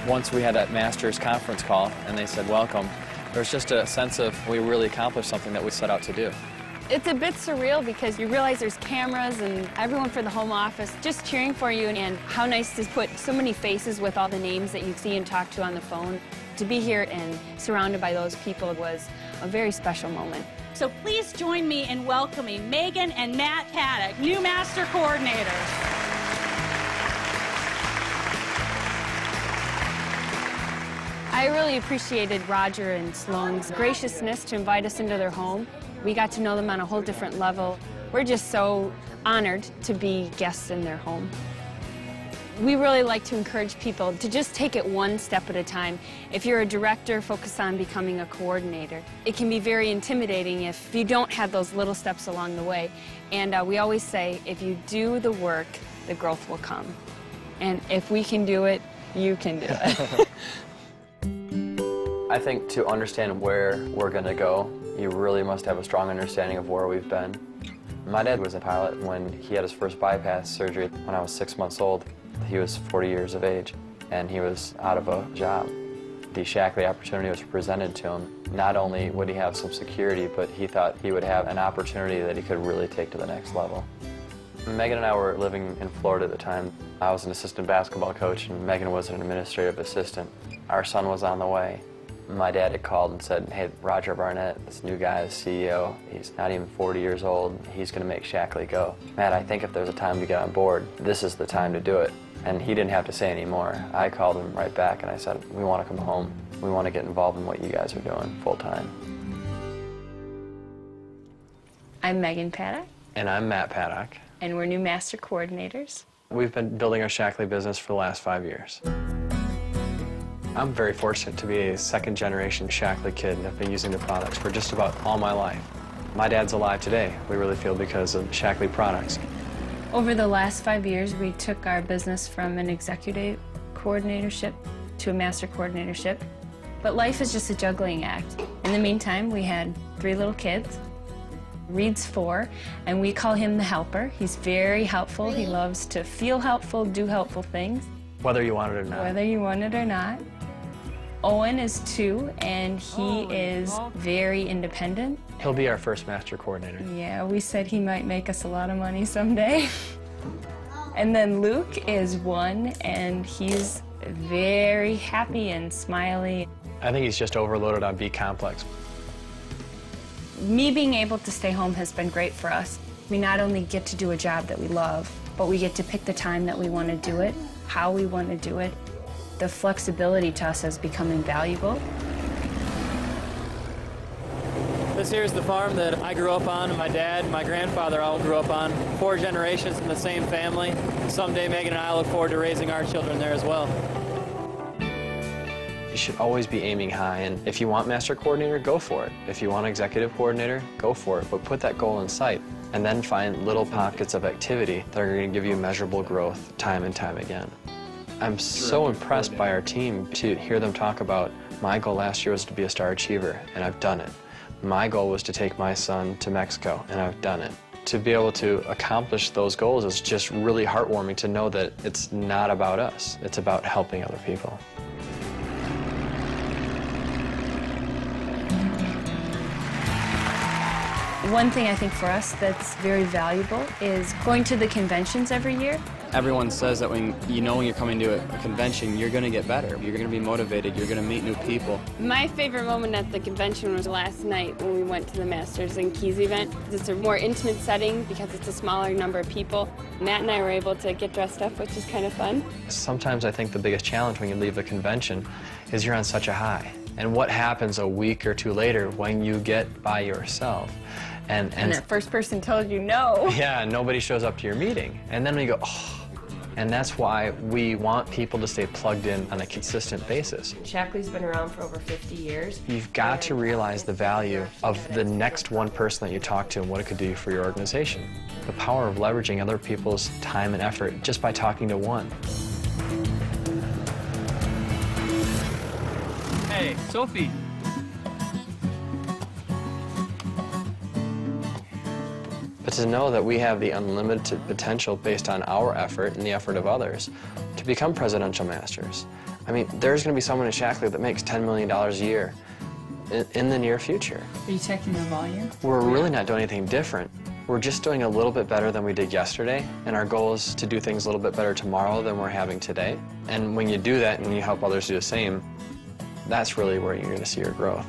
Once we had that Masters conference call and they said welcome, there was just a sense of we really accomplished something that we set out to do. It's a bit surreal because you realize there's cameras and everyone for the home office just cheering for you, and how nice to put so many faces with all the names that you see and talk to on the phone. To be here and surrounded by those people was a very special moment. So please join me in welcoming Megan and Matt Paddock, new Master Coordinators. I really appreciated Roger and Sloan's graciousness to invite us into their home. We got to know them on a whole different level. We're just so honored to be guests in their home. We really like to encourage people to just take it one step at a time. If you're a director, focus on becoming a coordinator. It can be very intimidating if you don't have those little steps along the way. And we always say, if you do the work, the growth will come. And if we can do it, you can do it. I think to understand where we're going to go, you really must have a strong understanding of where we've been. My dad was a pilot when he had his first bypass surgery when I was 6 months old. He was 40 years of age, and he was out of a job. The Shaklee opportunity was presented to him. Not only would he have some security, but he thought he would have an opportunity that he could really take to the next level. Megan and I were living in Florida at the time. I was an assistant basketball coach, and Megan was an administrative assistant. Our son was on the way. My dad had called and said, hey, Roger Barnett, this new guy is CEO. He's not even 40 years old. He's going to make Shaklee go. Matt, I think if there's a time to get on board, this is the time to do it. And he didn't have to say any more. I called him right back and I said, we want to come home. We want to get involved in what you guys are doing full time. I'm Megan Paddock. And I'm Matt Paddock. And we're new Master Coordinators. We've been building our Shaklee business for the last 5 years. I'm very fortunate to be a second-generation Shaklee kid, and I've been using the products for just about all my life. My dad's alive today, we really feel, because of Shaklee products. Over the last 5 years, we took our business from an executive coordinatorship to a master coordinatorship. But life is just a juggling act. In the meantime, we had 3 little kids. Reed's 4, and we call him the helper. He's very helpful. He loves to feel helpful, do helpful things. Whether you want it or not. Whether you want it or not. Owen is 2, and he is very independent. He'll be our first master coordinator. Yeah, we said he might make us a lot of money someday. And then Luke is 1, and he's very happy and smiley. I think he's just overloaded on B complex. Me being able to stay home has been great for us. We not only get to do a job that we love, but we get to pick the time that we want to do it, how we want to do it. The flexibility to us has become invaluable. This here is the farm that I grew up on. My dad and my grandfather all grew up on. 4 generations in the same family. Someday Megan and I look forward to raising our children there as well. You should always be aiming high, and if you want master coordinator, go for it. If you want executive coordinator, go for it, but put that goal in sight, and then find little pockets of activity that are going to give you measurable growth time and time again. I'm so impressed by our team to hear them talk about, my goal last year was to be a star achiever, and I've done it. My goal was to take my son to Mexico, and I've done it. To be able to accomplish those goals is just really heartwarming to know that it's not about us, it's about helping other people. One thing I think for us that's very valuable is going to the conventions every year. Everyone says that when you're coming to a convention, you're going to get better. You're going to be motivated. You're going to meet new people. My favorite moment at the convention was last night when we went to the Masters and Keys event. It's a more intimate setting because it's a smaller number of people. Matt and I were able to get dressed up, which is kind of fun. Sometimes I think the biggest challenge when you leave a convention is you're on such a high. And what happens a week or 2 later when you get by yourself? And that first person told you no. Yeah, nobody shows up to your meeting. And then we go, oh. And that's why we want people to stay plugged in on a consistent basis. Shaklee's been around for over 50 years. You've got to realize the value of the next one person that you talk to and what it could do for your organization. The power of leveraging other people's time and effort just by talking to one. Hey, Sophie. But to know that we have the unlimited potential based on our effort and the effort of others to become presidential masters, I mean, there's going to be someone in Shaklee that makes $10 million a year in the near future. Are you checking the volume? We're really not doing anything different. We're just doing a little bit better than we did yesterday, and our goal is to do things a little bit better tomorrow than we're having today. And when you do that and you help others do the same, that's really where you're going to see your growth.